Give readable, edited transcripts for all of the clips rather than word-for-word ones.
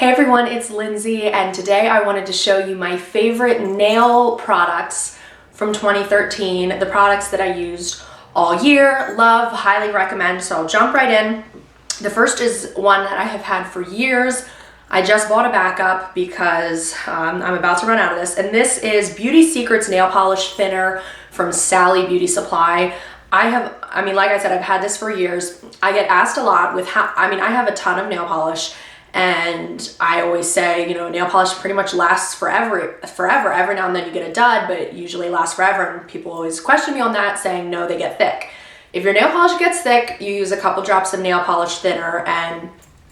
Hey everyone, it's Lindsay, and today I wanted to show you my favorite nail products from 2013, the products that I used all year, love, highly recommend, so I'll jump right in. The first is one that I have had for years. I just bought a backup because I'm about to run out of this, and this is Beauty Secrets Nail Polish Thinner from Sally Beauty Supply. Like I said, I've had this for years. I get asked a lot with I have a ton of nail polish, and I always say, you know, nail polish pretty much lasts forever. Every now and then you get a dud, but it usually lasts forever, and people always question me on that, saying no, they get thick. If your nail polish gets thick, you use a couple drops of nail polish thinner and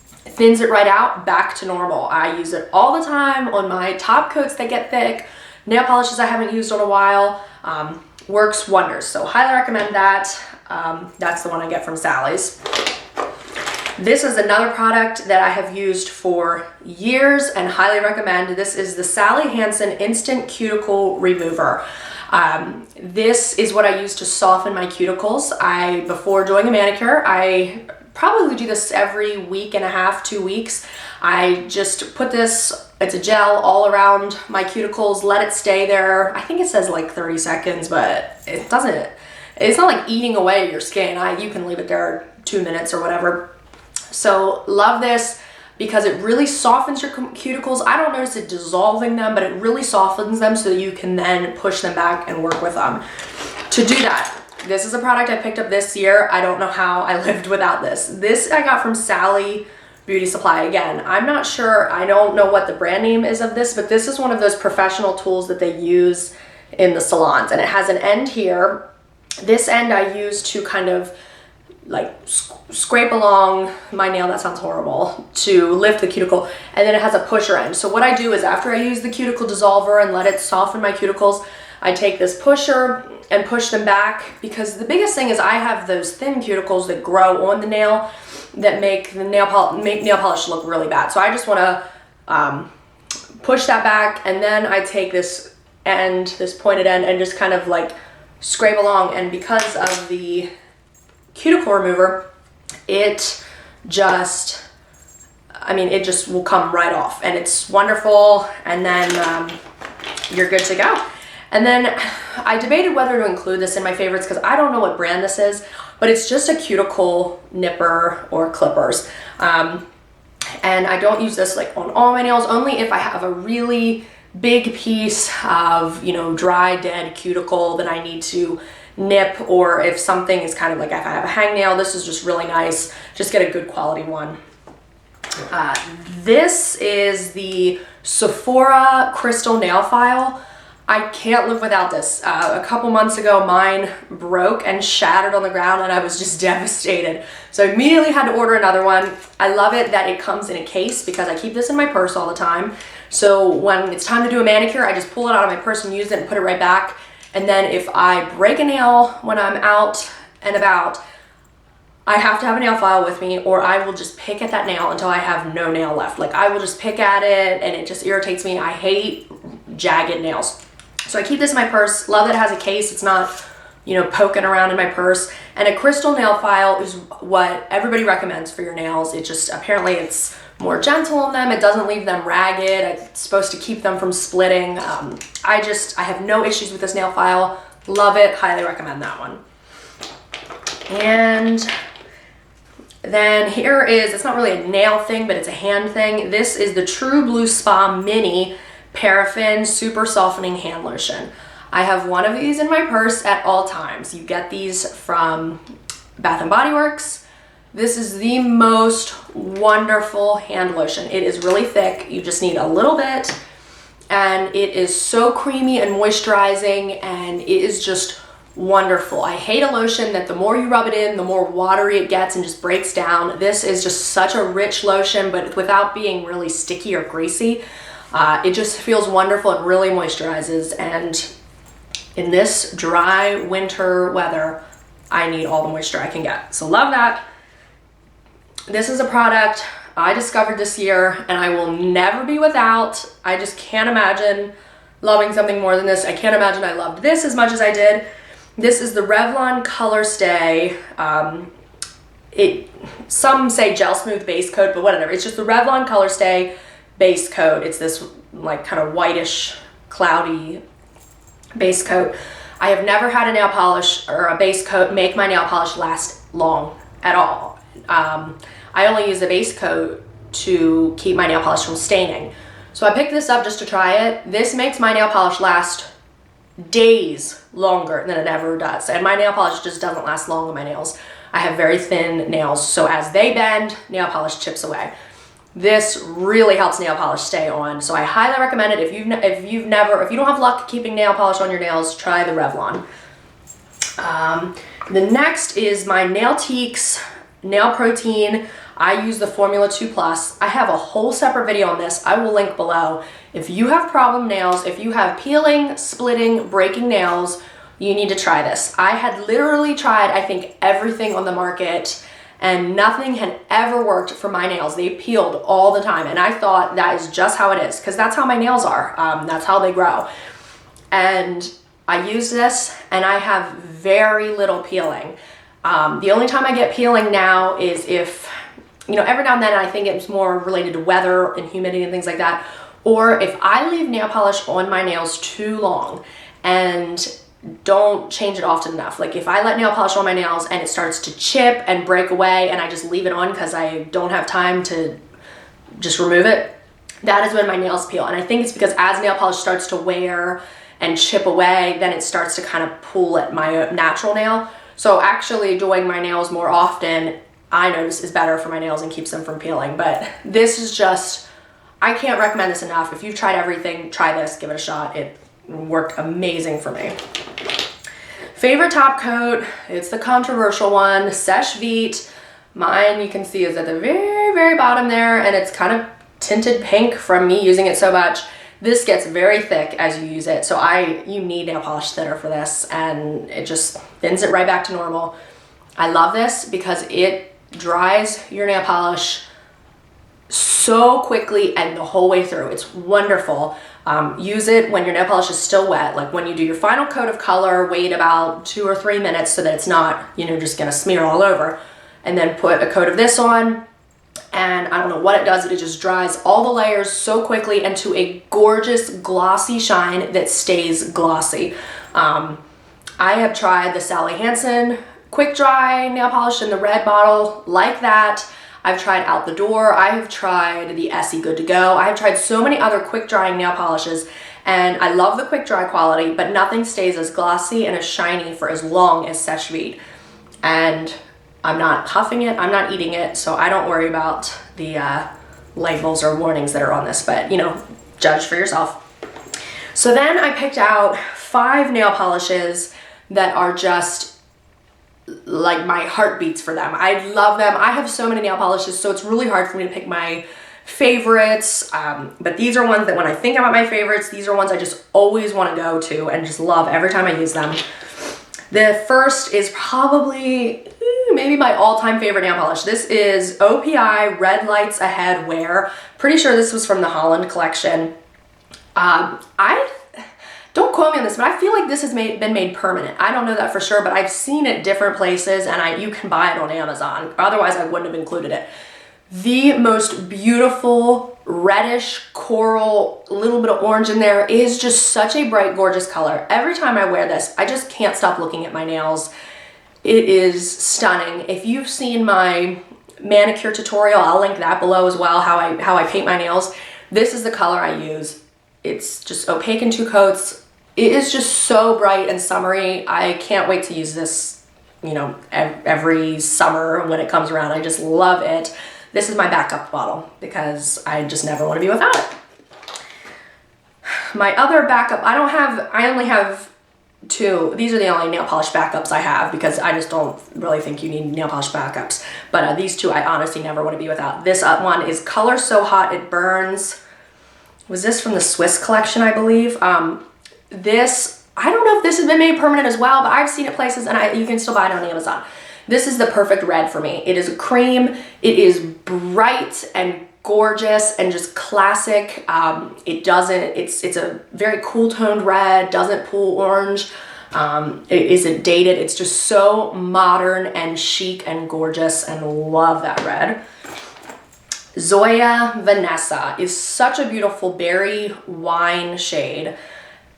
thins it right out, back to normal. I use it all the time on my top coats that get thick, nail polishes I haven't used in a while. Works wonders, so highly recommend that. That's the one I get from Sally's. This is another product that I have used for years and highly recommend. This is the Sally Hansen Instant Cuticle Remover. This is what I use to soften my cuticles. Before doing a manicure, I probably do this every week and a half, 2 weeks. I just put this, it's a gel, all around my cuticles, let it stay there. I think it says like 30 seconds, but it's not like eating away at your skin. You can leave it there 2 minutes or whatever. So love this because it really softens your cuticles. I don't notice it dissolving them, but it really softens them so that you can then push them back and work with them. To do that, this is a product I picked up this year. I don't know how I lived without this. This I got from Sally Beauty Supply. Again, I'm not sure, I don't know what the brand name is of this, but this is one of those professional tools that they use in the salons, and it has an end here. This end I use to kind of like scrape along my nail, that sounds horrible, to lift the cuticle, and then it has a pusher end. So what I do is after I use the cuticle dissolver and let it soften my cuticles, I take this pusher and push them back, because the biggest thing is I have those thin cuticles that grow on the nail that make nail polish look really bad. So I just want to push that back, and then I take this end, this pointed end, and just kind of like scrape along, and because of the cuticle remover, it just will come right off, and it's wonderful, and then you're good to go. And then I debated whether to include this in my favorites because I don't know what brand this is, but it's just a cuticle nipper or clippers. And I don't use this like on all my nails, only if I have a really big piece of, you know, dry, dead cuticle that I need to nip, or if something is kind of like, if I have a hangnail, this is just really nice. Just get a good quality one. This is the Sephora Crystal Nail File. I can't live without this. A couple months ago, mine broke and shattered on the ground, and I was just devastated. So I immediately had to order another one. I love it that it comes in a case because I keep this in my purse all the time. So when it's time to do a manicure, I just pull it out of my purse and use it and put it right back. And then if I break a nail when I'm out and about, I have to have a nail file with me, or I will just pick at that nail until I have no nail left. Like, I will just pick at it, and it just irritates me. I hate jagged nails. So I keep this in my purse. Love that it has a case. It's not, you know, poking around in my purse. And a crystal nail file is what everybody recommends for your nails. It just, apparently it's more gentle on them. It doesn't leave them ragged. It's supposed to keep them from splitting. I have no issues with this nail file. Love it. Highly recommend that one. And then here is, it's not really a nail thing, but it's a hand thing. This is the True Blue Spa Mini Paraffin Super Softening Hand Lotion. I have one of these in my purse at all times. You get these from Bath & Body Works. This is the most wonderful hand lotion. It is really thick. You just need a little bit, and it is so creamy and moisturizing, and it is just wonderful. I hate a lotion that the more you rub it in, the more watery it gets and just breaks down. This is just such a rich lotion, but without being really sticky or greasy. It just feels wonderful and really moisturizes, and in this dry winter weather, I need all the moisture I can get. So love that. This is a product I discovered this year and I will never be without. I just can't imagine loving something more than this. I can't imagine I loved this as much as I did. This is the Revlon Colorstay. Some say gel smooth base coat, but whatever. It's just the Revlon Colorstay base coat. It's this like kind of whitish, cloudy base coat. I have never had a nail polish or a base coat make my nail polish last long at all. I only use the base coat to keep my nail polish from staining. So I picked this up just to try it. This makes my nail polish last days longer than it ever does. And my nail polish just doesn't last long on my nails. I have very thin nails, so as they bend, nail polish chips away. This really helps nail polish stay on. So I highly recommend it. If you don't have luck keeping nail polish on your nails, try the Revlon. The next is my Nailtiques Nail Protein. I use the Formula 2 Plus. I have a whole separate video on this. I will link below. If you have problem nails, if you have peeling, splitting, breaking nails, you need to try this. I had literally tried, I think, everything on the market, and nothing had ever worked for my nails. They peeled all the time, and I thought that is just how it is, because that's how my nails are. That's how they grow. And I use this, and I have very little peeling. The only time I get peeling now is if, you know, every now and then I think it's more related to weather and humidity and things like that, or if I leave nail polish on my nails too long and don't change it often enough. Like if I let nail polish on my nails and it starts to chip and break away and I just leave it on because I don't have time to just remove it, that is when my nails peel. And I think it's because as nail polish starts to wear and chip away, then it starts to kind of pull at my natural nail. So actually doing my nails more often, I notice, is better for my nails and keeps them from peeling. But this is just, I can't recommend this enough. If you've tried everything, try this, give it a shot. It worked amazing for me. Favorite top coat, it's the controversial one, Seche Vite. Mine, you can see, is at the very, very bottom there, and it's kind of tinted pink from me using it so much. This gets very thick as you use it, so you need nail polish thinner for this, and it just thins it right back to normal. I love this because it dries your nail polish so quickly and the whole way through. It's wonderful. Use it when your nail polish is still wet, like when you do your final coat of color, wait about 2 or 3 minutes so that it's not, you know, just gonna smear all over, and then put a coat of this on, and I don't know what it does, but it just dries all the layers so quickly and to a gorgeous glossy shine that stays glossy. I have tried the Hansen quick dry nail polish in the red bottle like that. I've tried Out the Door. I have tried the Essie Good to Go. I have tried so many other quick drying nail polishes, and I love the quick dry quality, but nothing stays as glossy and as shiny for as long as Seche Vite. And I'm not huffing it, I'm not eating it, so I don't worry about the labels or warnings that are on this, but you know, judge for yourself. So then I picked out 5 nail polishes that are just like my heart beats for them. I love them. I have so many nail polishes, so it's really hard for me to pick my favorites, but these are ones that when I think about my favorites, these are ones I just always want to go to and just love every time I use them. The first is probably maybe my all-time favorite nail polish. This is OPI-Red Lights Ahead Wear. Pretty sure this was from the Holland collection. Don't quote me on this, but I feel like this has been made permanent. I don't know that for sure, but I've seen it different places, and you can buy it on Amazon. Otherwise, I wouldn't have included it. The most beautiful reddish coral, a little bit of orange in there, is just such a bright, gorgeous color. Every time I wear this, I just can't stop looking at my nails. It is stunning. If you've seen my manicure tutorial, I'll link that below as well, how I paint my nails. This is the color I use. It's just opaque in 2 coats. It is just so bright and summery. I can't wait to use this, you know, every summer when it comes around. I just love it. This is my backup bottle because I just never want to be without it. My other backup, I only have 2. These are the only nail polish backups I have because I just don't really think you need nail polish backups. But these 2 I honestly never want to be without. This one is Color So Hot, it burns. Was this from the Swiss collection, I believe? This, I don't know if this has been made permanent as well, but I've seen it places, and you can still buy it on Amazon. This is the perfect red for me. It is a cream. It is bright and gorgeous and just classic. It's a very cool toned red, doesn't pull orange. It isn't dated. It's just so modern and chic and gorgeous, and love that red. Zoya Vanessa is such a beautiful berry wine shade.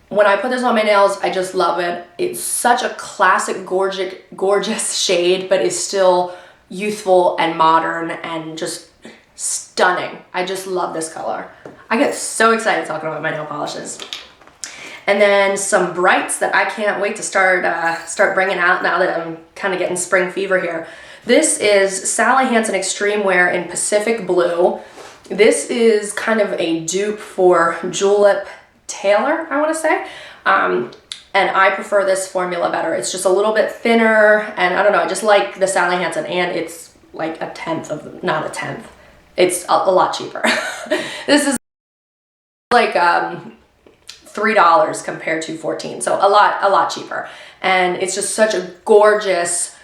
When I put this on my nails, I just love it. It's such a classic, gorgeous shade, but is still youthful and modern and just stunning. I just love this color. I get so excited talking about my nail polishes. And then some brights that I can't wait to start bringing out now that I'm kind of getting spring fever here. This is Sally Hansen Xtreme Wear in Pacific Blue. This is kind of a dupe for Julep Taylor, I want to say. And I prefer this formula better. It's just a little bit thinner, and I don't know, I just like the Sally Hansen, and it's like a tenth of, not a tenth. It's a lot cheaper. This is like $3 compared to $14, so a lot cheaper. And it's just such a gorgeous,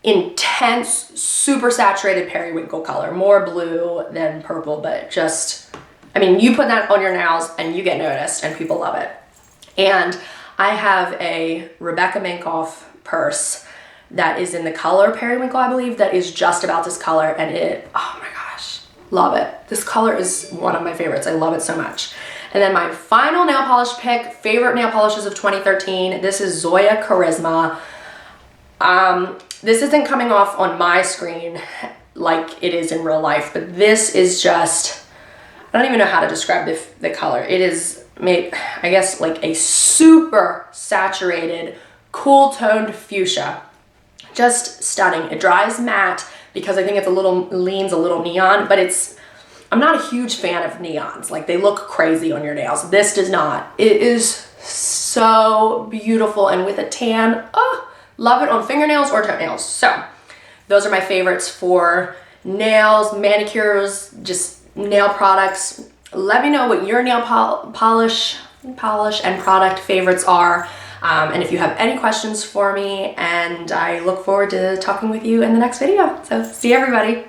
intense, super saturated periwinkle color. More blue than purple, but just, I mean, you put that on your nails and you get noticed and people love it. And I have a Rebecca Minkoff purse that is in the color periwinkle, I believe, that is just about this color, and it, oh my gosh, love it. This color is one of my favorites. I love it so much. And then my final nail polish pick, favorite nail polishes of 2013, this is Zoya Charisma. This isn't coming off on my screen like it is in real life, but this is just, I don't even know how to describe the color. It is made, I guess, like a super saturated, cool toned fuchsia. Just stunning. It dries matte because I think it's leans a little neon, but I'm not a huge fan of neons. Like, they look crazy on your nails. This does not. It is so beautiful, and with a tan, oh, love it on fingernails or toenails. So those are my favorites for nails, manicures, just nail products. Let me know what your nail polish and product favorites are. And if you have any questions for me, and I look forward to talking with you in the next video. So see you, everybody.